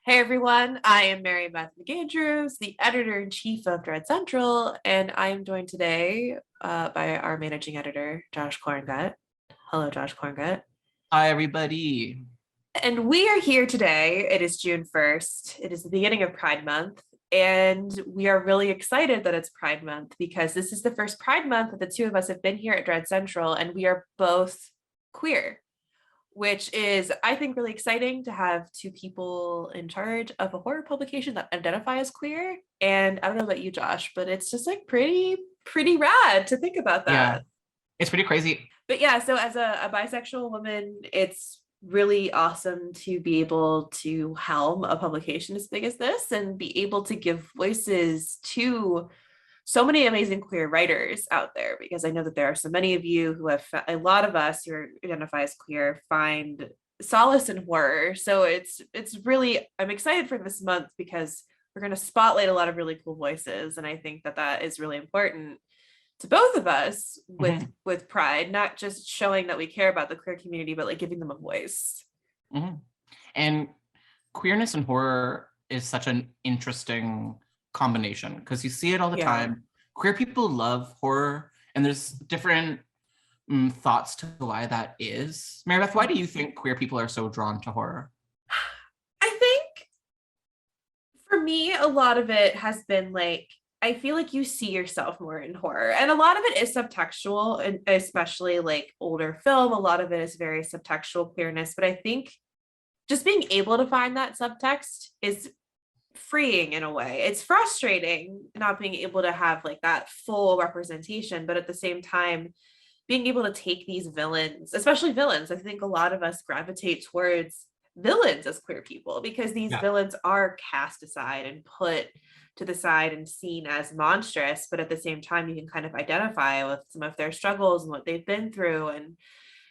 Hey everyone, I am Mary Beth McAndrews, the editor-in-chief of Dread Central, and I am joined today by our managing editor, Josh Korngut. Hello, Josh Korngut. Hi, everybody. And we are here today. It is June 1st. It is the beginning of Pride Month, and we are really excited that it's Pride Month because this is the first Pride Month that the two of us have been here at Dread Central, and we are both queer, which is, I think, really exciting to have two people in charge of a horror publication that identify as queer. And I don't know about you, Josh, but it's just like pretty rad to think about Yeah, that. it's pretty crazy. But yeah, so as a bisexual woman, it's really awesome to be able to helm a publication as big as this and be able to give voices to so many amazing queer writers out there, because I know that there are so many of you who have, a lot of us who identify as queer find solace in horror. So it's really, I'm excited for this month because we're going to spotlight a lot of really cool voices, and I think that that is really important to both of us with Mhm, Pride, not just showing that we care about the queer community, but like giving them a voice. mhm. And queerness and horror is such an interesting combination because you see it all the Yeah. time. Queer people love horror, and there's different thoughts to why that is. Mary Beth, why do you think queer people are so drawn to horror? I think for me, a lot of it has been like, I feel like you see yourself more in horror. And a lot of it is subtextual, and especially like older film. A lot of it is very subtextual queerness. But I think just being able to find that subtext is freeing in a way. It's frustrating not being able to have like that full representation, but at the same time, being able to take these villains, especially villains, I think a lot of us gravitate towards villains as queer people because these Yeah. villains are cast aside and put to the side and seen as monstrous, but at the same time you can kind of identify with some of their struggles and what they've been through. And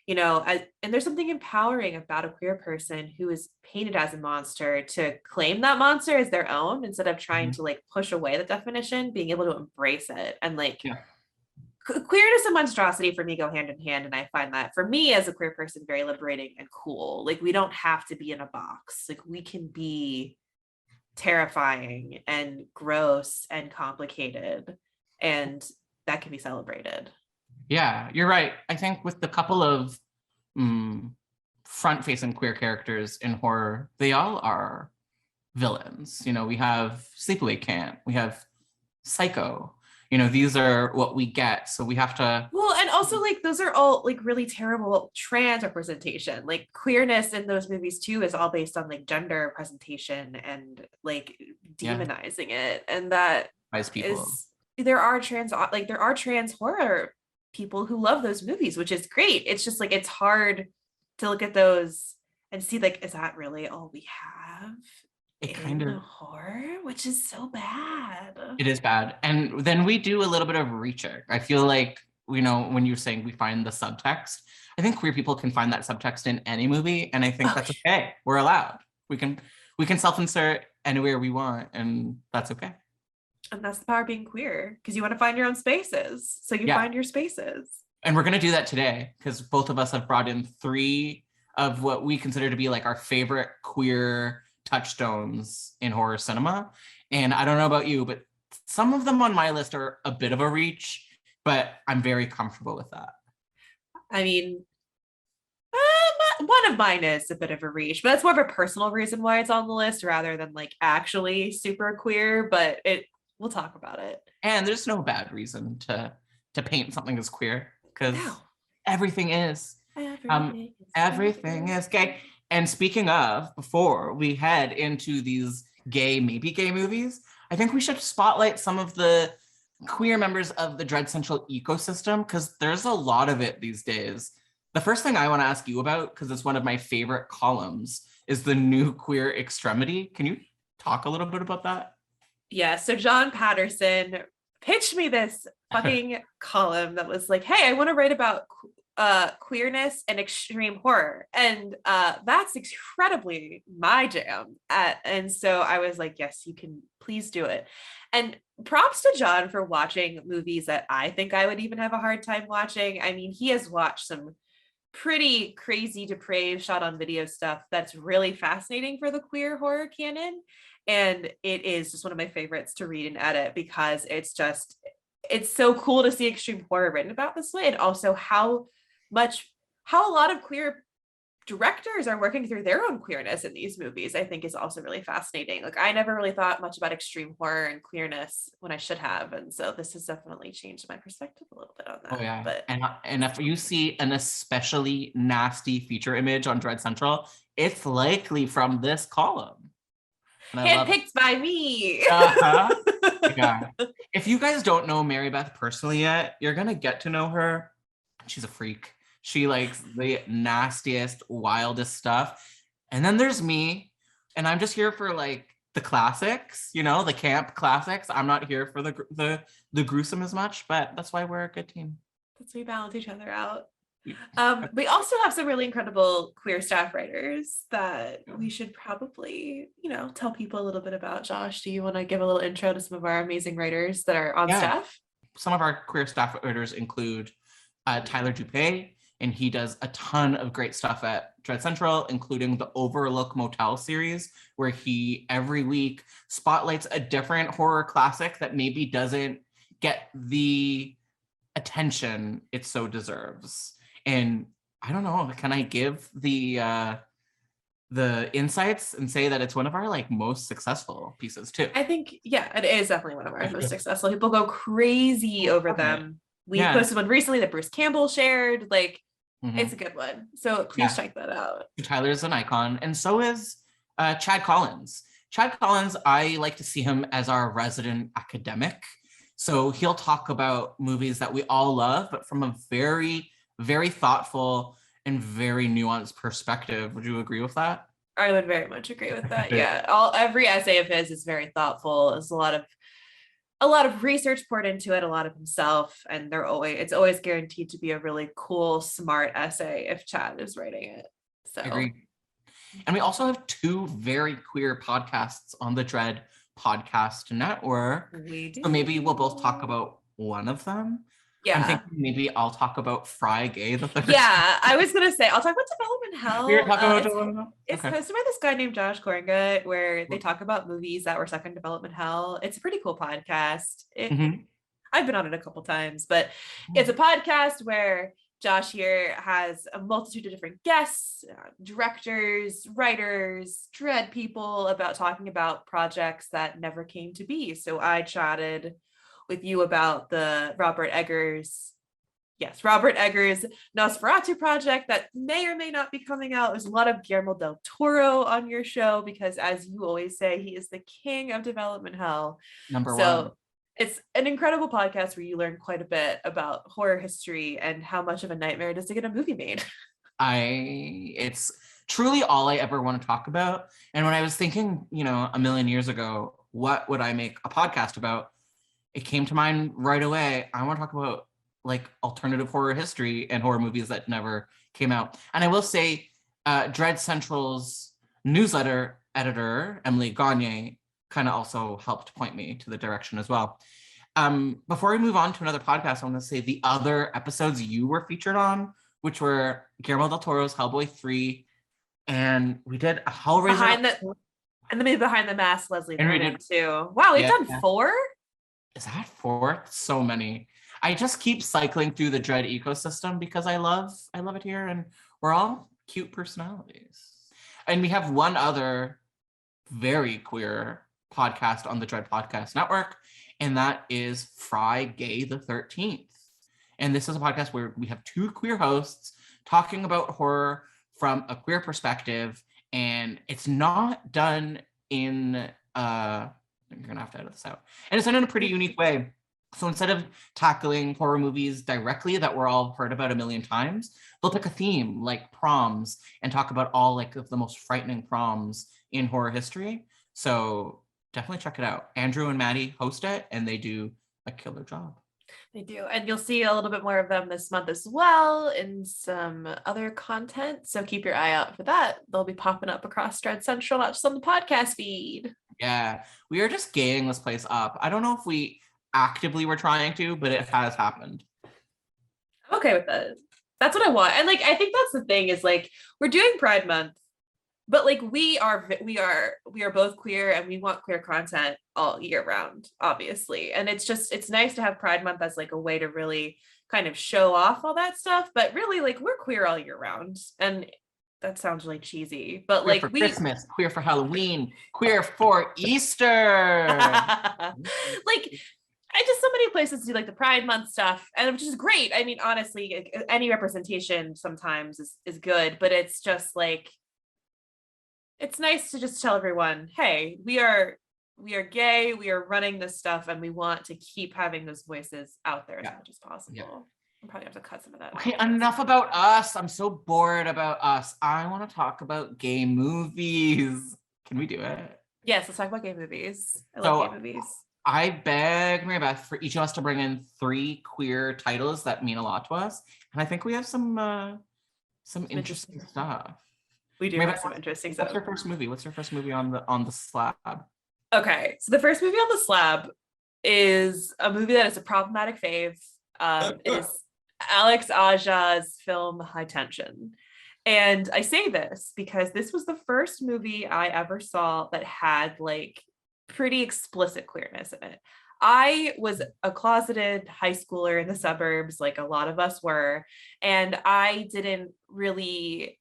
and there's something empowering about a queer person who is painted as a monster to claim that monster as their own instead of trying Mhm. to like push away the definition, being able to embrace it. And like Yeah. queerness and monstrosity for me go hand in hand, and I find that for me as a queer person very liberating and cool. Like we don't have to be in a box, like we can be terrifying and gross and complicated, and that can be celebrated. Yeah, you're right. I think with the couple of mm, front-facing queer characters in horror, they all are villains. We have Sleepaway Camp, we have Psycho. These are what we get. So we have to. Well, and also like those are all like really terrible trans representation. Like queerness in those movies too is all based on like gender presentation and like Yeah, demonizing it. And that wise people. is, there are trans horror people who love those movies, which is great. It's just like it's hard to look at those and see like, is that really all we have It kind in of horror? Which is so bad. it is bad. And then we do a little bit of reaching. I feel like, when you're saying we find the subtext, I think queer people can find that subtext in any movie, and I think that's Okay. okay. We're allowed. We can self-insert anywhere we want, and that's okay. And that's the power of being queer, because you want to find your own spaces. So you Yeah. find your spaces. And we're going to do that today because both of us have brought in three of what we consider to be like our favorite queer touchstones in horror cinema. And I don't know about you, but some of them on my list are a bit of a reach, but I'm very comfortable with that. I mean, one of mine is a bit of a reach, but that's more of a personal reason why it's on the list rather than like actually super queer. But we'll talk about it. And there's no bad reason to paint something as queer because No, everything is. everything is Everything gay. is gay. And speaking of, before we head into these gay, maybe gay movies, I think we should spotlight some of the queer members of the Dread Central ecosystem because there's a lot of it these days. The first thing I want to ask you about, because it's one of my favorite columns, is the new Queer Extremity. Can you talk a little bit about that? Yeah, so John Patterson pitched me this fucking column that was like, hey, I want to write about queerness and extreme horror, and that's incredibly my jam. And so I was like, yes, you can, please do it. And props to John for watching movies that I think I would even have a hard time watching. I mean, he has watched some pretty crazy, depraved shot on video stuff that's really fascinating for the queer horror canon. And it is just one of my favorites to read and edit because it's so cool to see extreme horror written about this way, and also how a lot of queer directors are working through their own queerness in these movies. I think is also really fascinating. Like, I never really thought much about extreme horror and queerness when I should have, and so this has definitely changed my perspective a little bit on that. Oh yeah, But and if you see an especially nasty feature image on Dread Central, it's likely from this column, and I love it. handpicked by me. Uh-huh. Yeah. If you guys don't know Mary Beth personally yet, you're gonna get to know her. She's a freak. She likes the nastiest, wildest stuff. And then there's me, and I'm just here for like the classics, you know, the camp classics. I'm not here for the gruesome as much, but that's why we're a good team. That's we balance each other out. We also have some really incredible queer staff writers that we should probably, tell people a little bit about. Josh, do you want to give a little intro to some of our amazing writers that are on staff? Some of our queer staff writers include Tyler Dupay, and he does a ton of great stuff at Dread Central, including the Overlook Motel series, where he every week spotlights a different horror classic that maybe doesn't get the attention it so deserves. And I don't know, can I give the insights and say that it's one of our like most successful pieces too? I think, yeah, it is definitely one of our most successful. People go crazy over them. We posted one recently that Bruce Campbell shared. Like, it's a good one. So please check that out. Tyler's an icon, and so is Chad Collins. Chad Collins, I like to see him as our resident academic. So he'll talk about movies that we all love, but from a very, very thoughtful and very nuanced perspective. Would you agree with that? I would very much agree with that. Yeah. Every essay of his is very thoughtful. There's a lot of research poured into it, a lot of himself, and it's always guaranteed to be a really cool, smart essay if Chad is writing it. So agreed. And we also have two very queer podcasts on the Dread Podcast Network. We do. So maybe we'll both talk about one of them. Yeah. I'm thinking maybe I'll talk about Fry Gay the 13th. Yeah, I was gonna say I'll talk about Development Hell. We're talking about Development Hell? It's hosted by this guy named Josh Korngut, where they talk about movies that were stuck in Development Hell. It's a pretty cool podcast. I've been on it a couple times, but it's a podcast where Josh here has a multitude of different guests, directors, writers, dread people about talking about projects that never came to be. So I chatted with you about the Robert Eggers Nosferatu project that may or may not be coming out. There's a lot of Guillermo del Toro on your show because, as you always say, he is the king of Development Hell. Number one. It's an incredible podcast where you learn quite a bit about horror history and how much of a nightmare it is to get a movie made. It's truly all I ever want to talk about. And when I was thinking, a million years ago, what would I make a podcast about? It came to mind right away. I want to talk about like alternative horror history and horror movies that never came out. And I will say, Dread Central's newsletter editor, Emily Gagne, kind of also helped point me to the direction as well. Before we move on to another podcast, I want to say the other episodes you were featured on, which were Guillermo del Toro's Hellboy 3, and we did a Hellraiser. And then Behind the Mask, Leslie Vernon too. Wow, we've done 4? Is that 4? So many. I just keep cycling through the Dread ecosystem because I love it here, and we're all cute personalities. And we have one other very queer podcast on the Dread Podcast Network, and that is Fry Gay the 13th. And this is a podcast where we have two queer hosts talking about horror from a queer perspective, and it's not done in you're gonna have to edit this out. And it's done in a pretty unique way. So instead of tackling horror movies directly that we're all heard about a million times, they'll pick a theme like proms and talk about all like of the most frightening proms in horror history. So definitely check it out. Andrew and Maddie host it, and they do a killer job. They do. And you'll see a little bit more of them this month as well in some other content. So keep your eye out for that. They'll be popping up across Dread Central, not just on the podcast feed. Yeah, we are just gaying this place up. I don't know if we actively were trying to, but it has happened. I'm okay with that. That's what I want. And like I think that's the thing is like we're doing Pride Month, but like we are both queer and we want queer content all year round, obviously. And it's nice to have Pride Month as like a way to really kind of show off all that stuff, but really like we're queer all year round. And that sounds really cheesy, but Queer like for we Christmas, queer for Halloween, queer for Easter. like I just so many places do like the Pride Month stuff, and which is great. I mean, honestly, any representation sometimes is good, but it's just like it's nice to just tell everyone, hey, we are gay, we are running this stuff, and we want to keep having those voices out there as much as possible. Yeah. I'm probably have to cut some of that Okay, out. enough about us. I'm so bored about us. I want to talk about gay movies. Can we do it? Yes, let's talk about gay movies. I love gay So movies. I begged Mary Beth for each of us to bring in 3 queer titles that mean a lot to us. And I think we have some interesting stuff. We do Mary have Beth, some interesting what's stuff. your first movie? What's your first movie on the slab? Okay, so the first movie on the slab is a movie that is a problematic fave. It is Alex Aja's film High Tension. And I say this because this was the first movie I ever saw that had like pretty explicit queerness in it. I was a closeted high schooler in the suburbs, like a lot of us were, and I didn't really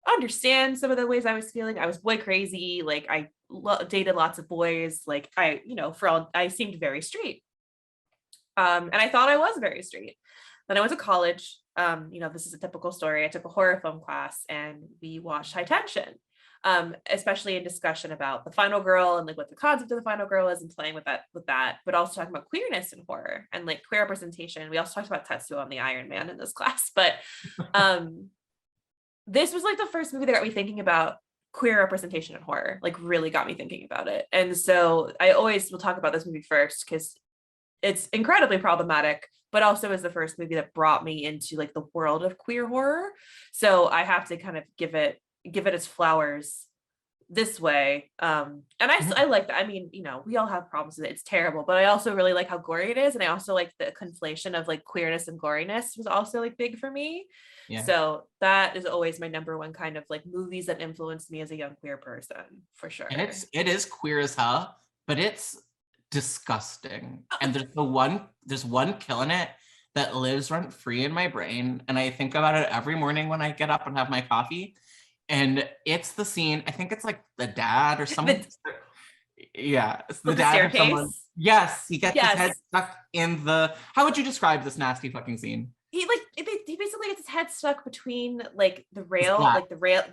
understand some of the ways I was feeling. I was boy crazy. Like I dated lots of boys. Like I seemed very straight. And I thought I was very straight. Then I went to college. This is a typical story. I took a horror film class and we watched High Tension, especially in discussion about the final girl and like what the concept of the final girl is and playing with that, but also talking about queerness in horror and like queer representation. We also talked about Tetsuo on the Iron Man in this class, but this was like the first movie that got me thinking about queer representation in horror, like really got me thinking about it. And so I always will talk about this movie first because it's incredibly problematic, but also is the first movie that brought me into like the world of queer horror. So I have to kind of give it its flowers this way. And I like that. I mean, we all have problems with it. It's terrible, but I also really like how gory it is. And I also like the conflation of like queerness and goriness was also like big for me. Yeah. So that is always my number one kind of like movies that influenced me as a young queer person, for sure. And it is queer as hell, but it's disgusting. And there's one kill in it that lives rent free in my brain. And I think about it every morning when I get up and have my coffee. And it's the scene, I think it's like the dad or someone. Yeah, it's the dad staircase. Or someone. Yes, he gets his head stuck in the. How would you describe this nasty fucking scene? He basically gets his head stuck between like the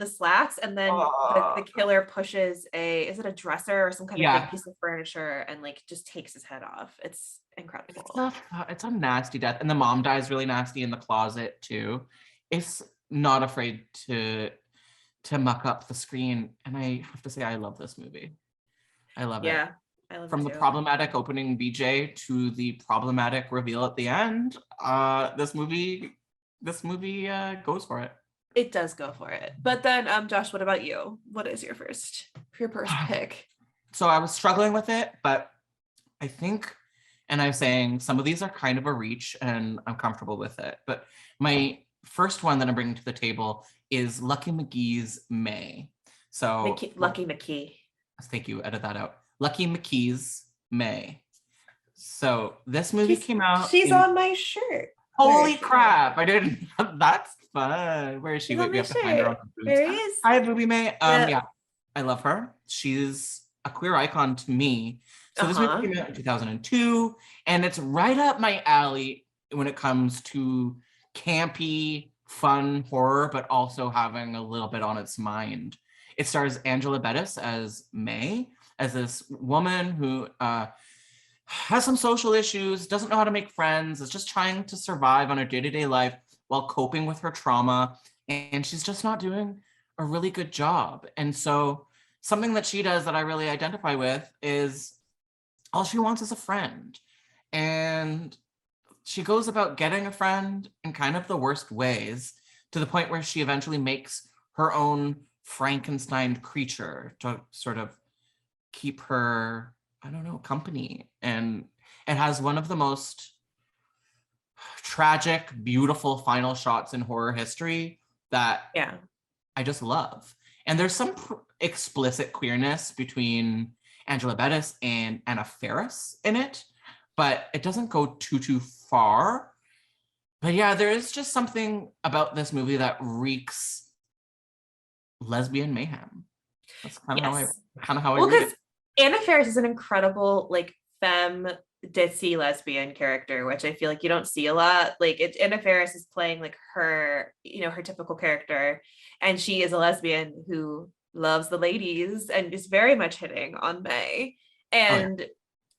slats, and then the killer pushes is it a dresser or some kind of big piece of furniture and like just takes his head off. It's incredible. It's a nasty death, and the mom dies really nasty in the closet too. It's not afraid to muck up the screen, and I have to say I love this movie. I love it. Yeah, I love it. From the problematic opening BJ to the problematic reveal at the end, this movie goes for it. It does go for it. But then, Josh, what about you? What is your first pick? So I was struggling with it, but I think, and I'm saying some of these are kind of a reach, and I'm comfortable with it. But my first one that I'm bringing to the table is Lucky McGee's May. So Lucky McKee. Thank you. Edit that out. Lucky McKee's May. So this movie came out. She's on my shirt. Holy crap! I didn't. That's fun. Where is she? Wait, we have to find her on the boobs. There he is. Hi, Booby May. Yeah, I love her. She's a queer icon to me. So this movie came out in 2002, and it's right up my alley when it comes to campy, fun horror, but also having a little bit on its mind. It stars Angela Bettis as May, as this woman who has some social issues, doesn't know how to make friends, is just trying to survive on her day-to-day life while coping with her trauma, and she's just not doing a really good job. And so something that she does that I really identify with is all she wants is a friend. And she goes about getting a friend in kind of the worst ways, to the point where she eventually makes her own Frankenstein creature to sort of keep her, I don't know, company. And it has one of the most tragic, beautiful final shots in horror history that Yeah. I just love. And there's some explicit queerness between Angela Bettis and Anna Faris in it, but it doesn't go too far. But yeah, there is just something about this movie that reeks lesbian mayhem. That's Yes. kind of how I Well, read because it. Anna Faris is an incredible like femme ditzy lesbian character, which I feel like you don't see a lot. Like Anna Faris is playing like her, her typical character, and she is a lesbian who loves the ladies and is very much hitting on May. Oh yeah.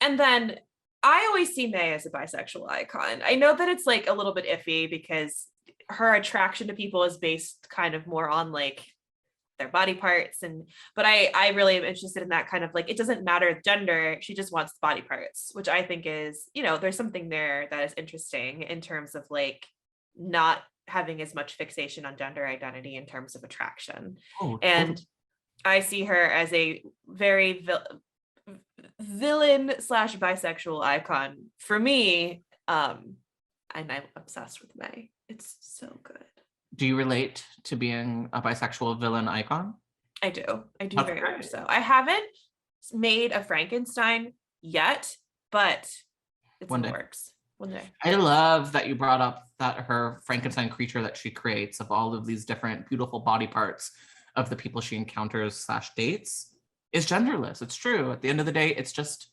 And then I always see May as a bisexual icon. I know that it's like a little bit iffy because her attraction to people is based kind of more on like their body parts, but I really am interested in that kind of like, it doesn't matter gender, she just wants body parts, which I think is, there's something there that is interesting in terms of like not having as much fixation on gender identity in terms of attraction. Oh, And totally. I see her as a very villain slash bisexual icon for me. And I'm obsessed with May. It's so good. Do you relate to being a bisexual villain icon? I do That's very great. much so. I haven't made a Frankenstein yet, but it's One in the day. works. One day. I love that you brought up that her Frankenstein creature that she creates of all of these different beautiful body parts of the people she encounters slash dates is genderless. It's true. At the end of the day, it's just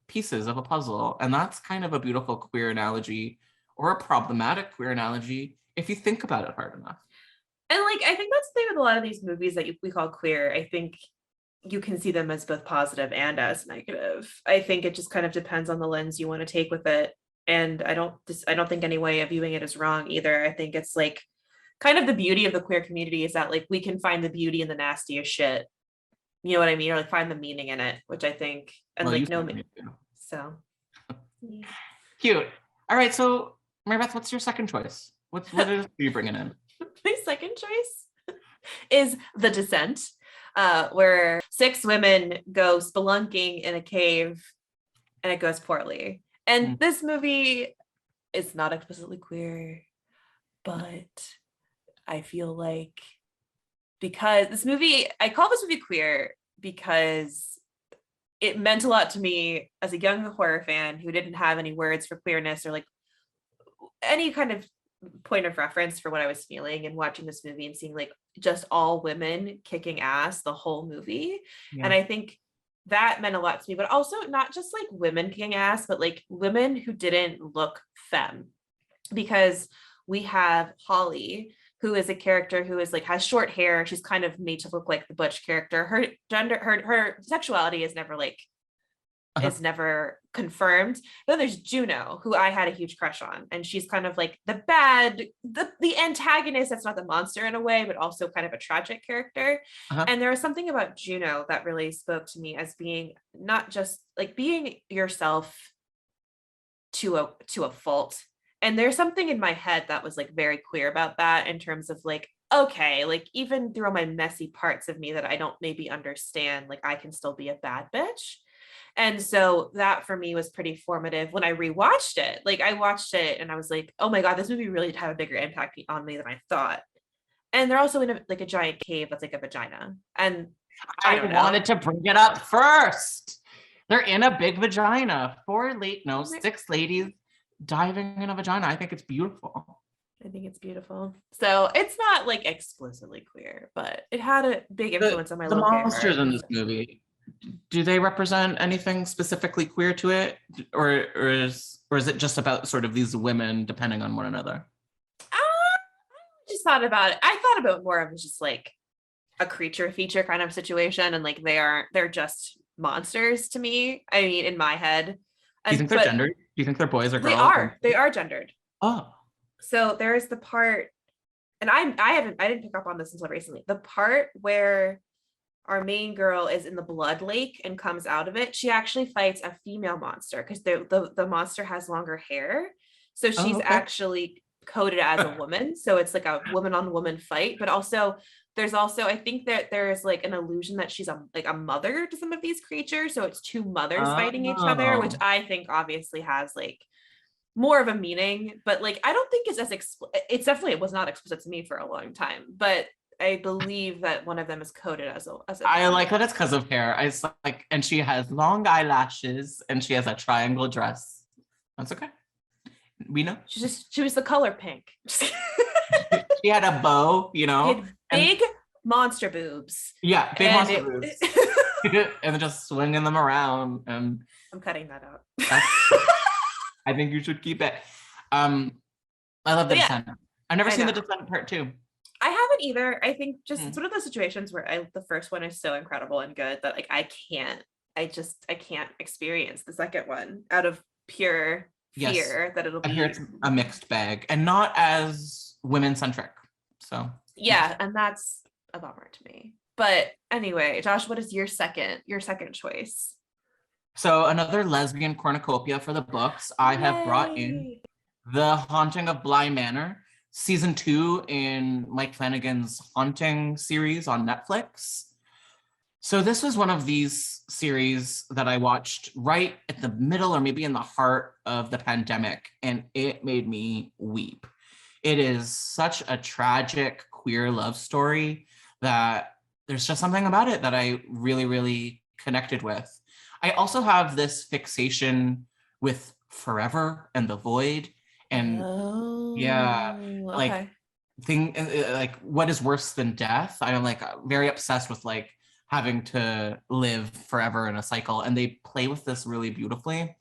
pieces of a puzzle. And that's kind of a beautiful queer analogy or a problematic queer analogy if you think about it hard enough. And like, I think that's the thing with a lot of these movies that we call queer. I think you can see them as both positive and as negative. I think it just kind of depends on the lens you want to take with it. And I don't think any way of viewing it is wrong either. I think it's like kind of the beauty of the queer community is that like we can find the beauty in the nastiest shit. You know what I mean? Or like find the meaning in it, which I think, and Well, you like no, certainly do. so yeah. Cute. All right, so Mary Beth, what's your second choice? What are you bringing in? My second choice is The Descent, where 6 women go spelunking in a cave and it goes poorly. And Mm. this movie is not explicitly queer, but I feel like because this movie, I call this movie queer because it meant a lot to me as a young horror fan who didn't have any words for queerness or like any kind of point of reference for what I was feeling, and watching this movie and seeing like just all women kicking ass the whole movie. Yeah. And I think that meant a lot to me, but also not just like women kicking ass, but like women who didn't look femme, because we have Holly, who is a character who is like has short hair. She's kind of made to look like the butch character. Her gender, her sexuality is never like Uh-huh. is never confirmed. Then there's Juno, who I had a huge crush on, and she's kind of like the antagonist that's not the monster in a way, but also kind of a tragic character. Uh-huh. And there was something about Juno that really spoke to me as being not just like being yourself to a fault. And there's something in my head that was like very queer about that, in terms of like, okay, like even through all my messy parts of me that I don't maybe understand, like I can still be a bad bitch. And so that for me was pretty formative when I rewatched it. Like I watched it and I was like, oh my God, this movie really did have a bigger impact on me than I thought. And they're also in a giant cave that's like a vagina. And I I don't wanted know. to bring it up first. They're in a big vagina. 6 ladies diving in a vagina. I think it's beautiful. I think it's beautiful. So it's not like explicitly queer, but it had a big influence on my The little gay monsters heart. in this movie, do they represent anything specifically queer to it, or is it just about sort of these women depending on one another? I just thought about it. I thought about more of just like a creature feature kind of situation, and like they're just monsters to me. I mean, in my head. Do you think And they're but gendered? Do you think they're boys or they girls? are gendered. Oh, So there's the part, and I didn't pick up on this until recently. The part where our main girl is in the blood lake and comes out of it, she actually fights a female monster because the monster has longer hair. So she's okay. actually coded as a woman. So it's like a woman on woman fight, but also there's also, I think that there's like an illusion that she's a mother to some of these creatures. So it's 2 mothers fighting each other, which Oh, I think obviously has like more of a meaning, but like I don't think it's as it's definitely, it was not explicit to me for a long time, but I believe that one of them is coded as a I like that female. it's because of hair. I just like, and she has long eyelashes and she has a triangle dress. That's okay. We know. She was the color pink. She had a bow, you She know, had and big monster boobs, yeah, big and monster it. boobs, and then just swinging them around, and I'm cutting that out. that's. I think you should keep it. I love The But yeah, Descendant. I've never I seen know. The Descendant Part 2. I haven't either. I think just it's Hmm. one of those situations where the first one is so incredible and good that like I can't experience the second one out of pure Yes, fear that it'll I hear be. it's a mixed bag and not as women centric. So Yeah, and that's a bummer to me. But anyway, Josh, what is your second choice? so another lesbian cornucopia for the books. I have brought in Yay. The Haunting of Bly Manor, season 2 in Mike Flanagan's Haunting series on Netflix. So this was one of these series that I watched right at the middle or maybe in the heart of the pandemic, and it made me weep. It is such a tragic queer love story that there's just something about it that I really, really connected with. I also have this fixation with forever and the void, and yeah, Oh, like okay. like what is worse than death? I'm like very obsessed with like having to live forever in a cycle, and they play with this really beautifully.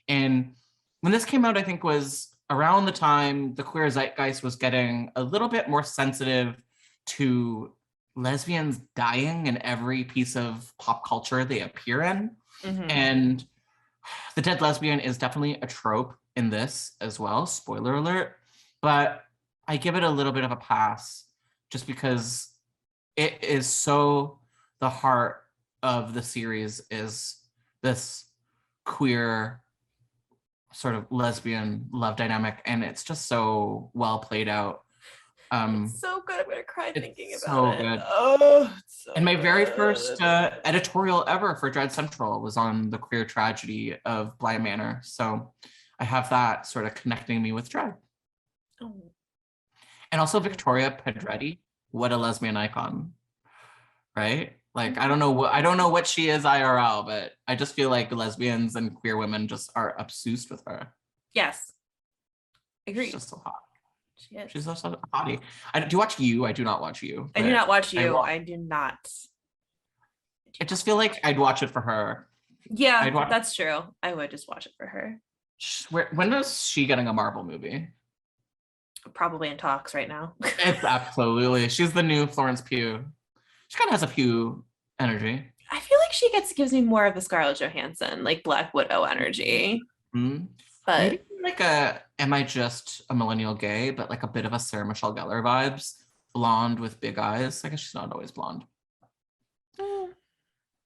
And when this came out, I think was around the time the queer zeitgeist was getting a little bit more sensitive to lesbians dying in every piece of pop culture they appear in. Mm-hmm. And the dead lesbian is definitely a trope in this as well, spoiler alert, but I give it a little bit of a pass just because it is so the heart of the series is this queer sort of lesbian love dynamic, and it's just so well played out. It's um so good. I'm gonna cry thinking it's about so it. good. Oh, it's And so my very first good. editorial ever for Dread Central was on the queer tragedy of Bly Manor. So I have that sort of connecting me with Dread. Oh, And also Victoria Pedretti, what a lesbian icon, right? Like I don't know what she is IRL, but I just feel like lesbians and queer women just are obsessed with her. yes, She's agreed. just so hot. She is. She's just a hottie. I do watch You. I do not watch You, I do but not watch I you. watch. I do not. I do I not just feel like watch I'd watch it for her. you. Yeah, I'd watch. that's true. I would just watch it for her. When is she getting a Marvel movie? Probably in talks right now. It's absolutely. She's the new Florence Pugh. She kind of has a Pugh energy. I feel like gives me more of the Scarlett Johansson, like Black Widow energy. Hmm. But Maybe like a am I just a millennial gay, but like a bit of a Sarah Michelle Gellar vibes. Blonde with big eyes. I guess she's not always blonde. Eh,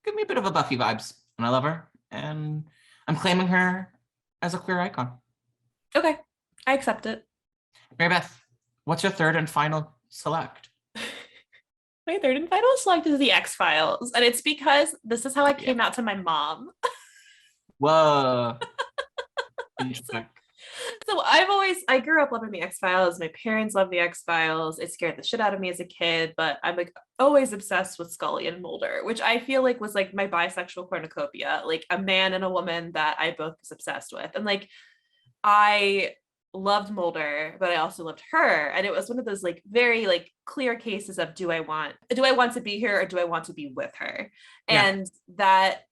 Give me a bit of a Buffy vibes. And I love her. And I'm claiming her as a queer icon. okay, I accept it. Mary Beth, what's your third and final select? My third and final select is the XFiles, and it's because this is how I Yeah. came out to my mom. Whoa. So, Interesting. so I grew up loving the X-Files. My parents loved the X-Files. It scared the shit out of me as a kid, but I'm like always obsessed with Scully and Mulder, which I feel like was like my bisexual cornucopia, like a man and a woman that I both was obsessed with. And like I loved Mulder, but I also loved her. And it was one of those like very like clear cases of do I want to be here or do I want to be with her? Yeah. And that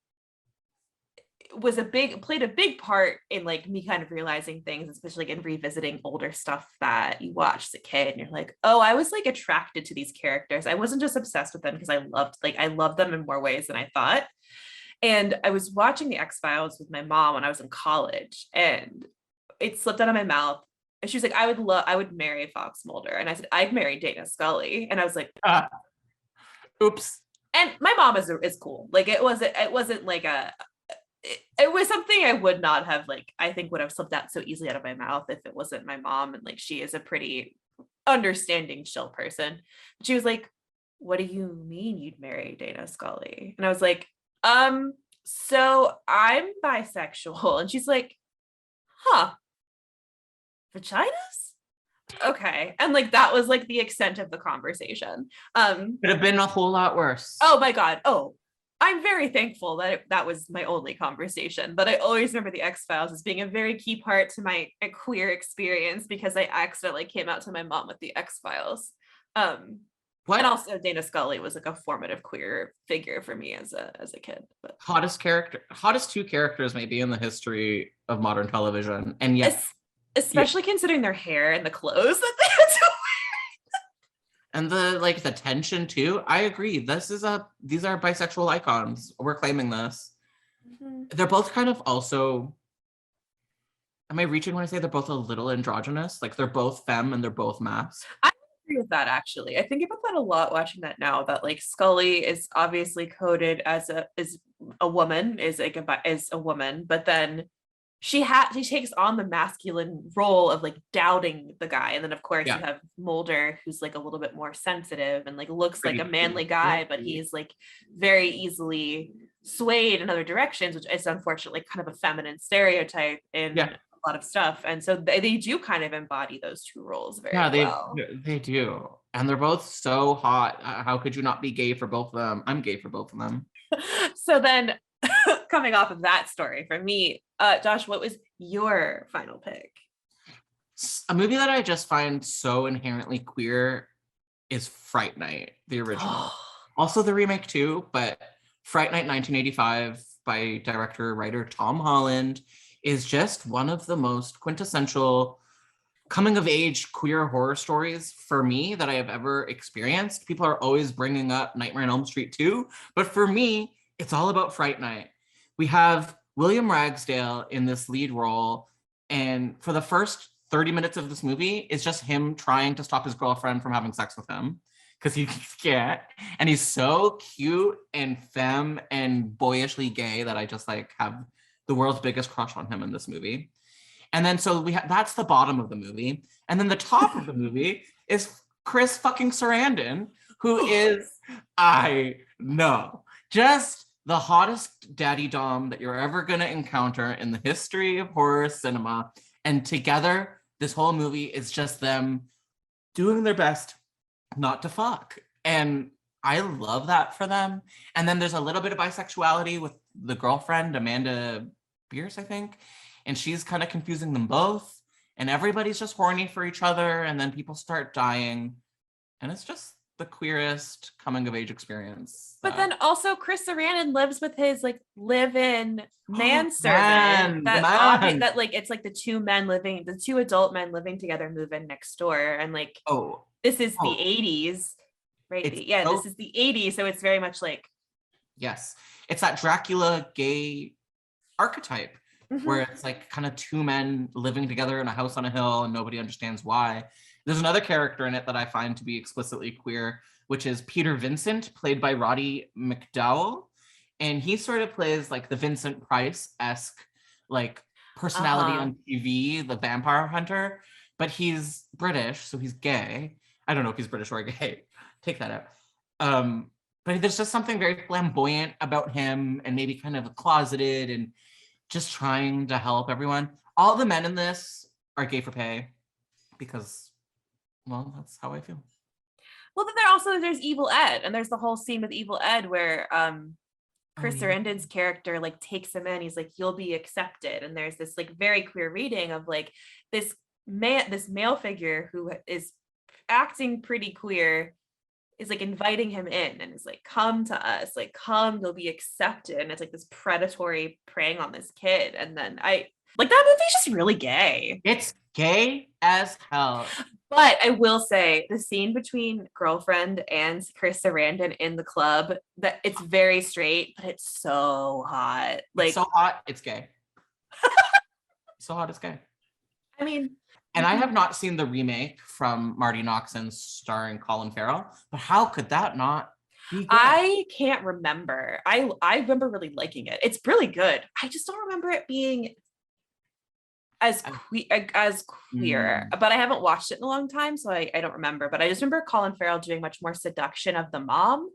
played a big part in like me kind of realizing things, especially like in revisiting older stuff that you watched as a kid and you're like, oh, I was like attracted to these characters. I wasn't just obsessed with them because I loved them in more ways than I thought. And I was watching the X-Files with my mom when I was in college, and it slipped out of my mouth. And she was like, I would marry Fox Mulder. And I said, I'd marry Dana Scully. And I was like, Uh, oops. and my mom is cool. Like it wasn't like it was something I would not have like I think would have slipped out so easily out of my mouth if it wasn't my mom, and like she is a pretty understanding chill person. She was like, what do you mean you'd marry Dana Scully? And I was like, so I'm bisexual. And she's like, huh. vaginas? Okay. And like that was like the extent of the conversation. Could have been a whole lot worse. Oh my God. Oh, I'm very thankful that that was my only conversation, but I always remember the X-Files as being a very key part to my queer experience because I accidentally came out to my mom with the X-Files. And What also Dana Scully was like a formative queer figure for me as a kid. But hottest two characters maybe in the history of modern television. And yet, especially considering their hair and the clothes that they had to and the tension too. I agree. These are bisexual icons. We're claiming this. wear. They're both kind of also, am I reaching when I say they're both a little androgynous? Like they're both femme and they're both mass. I agree with that actually. I think about that a lot watching that now, that like Scully is obviously coded as a woman, is a woman, but then she takes on the masculine role of like doubting the guy. And then of course you have Mulder, who's like a little bit more sensitive and like looks like a manly guy, but he's like very easily swayed in other directions, which is unfortunately kind of a feminine stereotype in a lot of stuff. And so they do kind of embody those two roles very well. They do. And they're both so hot. How could you not be gay for both of them? I'm gay for both of them. So then coming off of that story for me, Josh, what was your final pick? A movie that I just find so inherently queer is Fright Night, the original. Also the remake too, but Fright Night 1985 by director-writer Tom Holland is just one of the most quintessential coming-of-age queer horror stories for me that I have ever experienced. People are always bringing up Nightmare on Elm Street 2, but for me, it's all about Fright Night. We have William Ragsdale in this lead role, and for the first 30 minutes of this movie, it's just him trying to stop his girlfriend from having sex with him because he can't. And he's so cute and femme and boyishly gay that I just like have the world's biggest crush on him in this movie. And then so that's the bottom of the movie. And then the top of the movie is Chris fucking Sarandon, who is, I know, just the hottest daddy dom that you're ever going to encounter in the history of horror cinema. And together, this whole movie is just them doing their best not to fuck. And I love that for them. And then there's a little bit of bisexuality with the girlfriend, Amanda Bierce, I think. And she's kind of confusing them both. And everybody's just horny for each other. And then people start dying. And it's just the queerest coming of age experience. But then also Chris Sarandon lives with his like live-in manservant that like it's like the two adult men living together move in next door, and like this is the 80s, right? This is the 80s, so it's very much like it's that Dracula gay archetype where it's like kind of two men living together in a house on a hill and nobody understands why. There's another character in it that I find to be explicitly queer, which is Peter Vincent, played by Roddy McDowall. And he sort of plays like the Vincent Price-esque like personality on TV, the vampire hunter, but he's British, so he's gay. I don't know if he's British or gay. Take that out. But there's just something very flamboyant about him and maybe kind of closeted and just trying to help everyone. All the men in this are gay for pay because, well, that's how I feel. Well, then there's Evil Ed, and there's the whole scene with Evil Ed where Chris Sarandon's character like takes him in. He's like, "You'll be accepted," and there's this like very queer reading of like this male figure who is acting pretty queer is like inviting him in and is like, "Come to us, like come, you'll be accepted." And it's like this predatory preying on this kid, and then I like that movie's just really gay. It's gay as hell. But I will say the scene between girlfriend and Chris Sarandon in the club, that it's very straight, but it's so hot. Like it's so hot, it's gay. So hot, it's gay. I mean, and I have not seen the remake from Marty Noxon starring Colin Farrell, but how could that not be good? I can't remember. I remember really liking it. It's really good. I just don't remember it being as queer, but I haven't watched it in a long time, so I don't remember. But I just remember Colin Farrell doing much more seduction of the mom.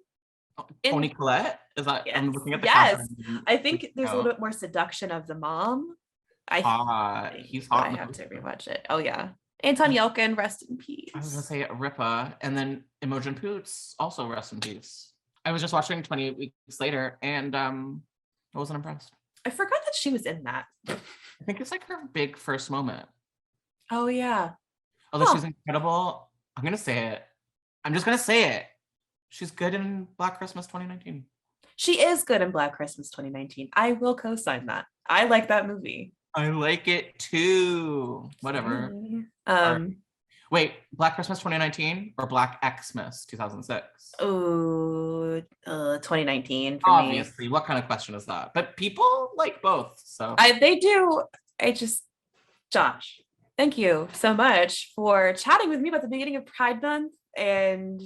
Toni Collette? Is that? Yes. I'm looking at the yes. I think there's a little bit more seduction of the mom I Hot. think He's that hot I in the have to poster. rewatch it. Oh yeah. Anton Yelkin, rest in I was gonna peace. say Ripa, and then Imogen Poots, also rest in peace. I was just watching 28 Weeks Later, and I wasn't impressed. I forgot that she was in that. I think it's like her big first moment. Oh yeah. Although Huh. she's incredible, I'm gonna say it. I'm just gonna say it. She's good in Black Christmas 2019. She is good in Black Christmas 2019. I will co-sign that. I like that movie. I like it too. Whatever. Okay. All right. Wait, Black Christmas 2019 or Black Xmas 2006? Oh, 2019 for me. Obviously, what kind of question is that? But people like both, so. They do. I just, Josh, thank you so much for chatting with me about the beginning of Pride Month and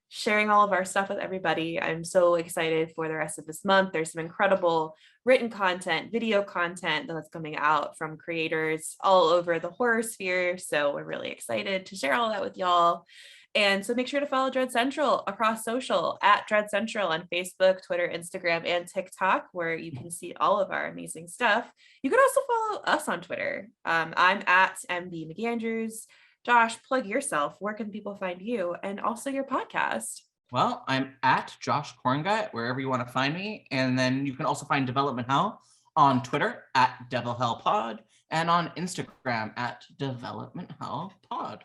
sharing all of our stuff with everybody. I'm so excited for the rest of this month. There's some incredible written content, video content that's coming out from creators all over the horror sphere. So we're really excited to share all that with y'all. And so make sure to follow Dread Central across social at Dread Central on Facebook, Twitter, Instagram, and TikTok, where you can see all of our amazing stuff. You can also follow us on Twitter. I'm at MB McAndrews. Josh, plug yourself. Where can people find you and also your podcast? Well, I'm at Josh Korngut, wherever you want to find me. And then you can also find Development Hell on Twitter at Devil Hell Pod and on Instagram at Development Hell Pod.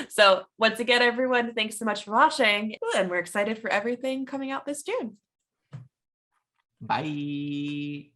So once again, everyone, thanks so much for watching. And we're excited for everything coming out this June. Bye.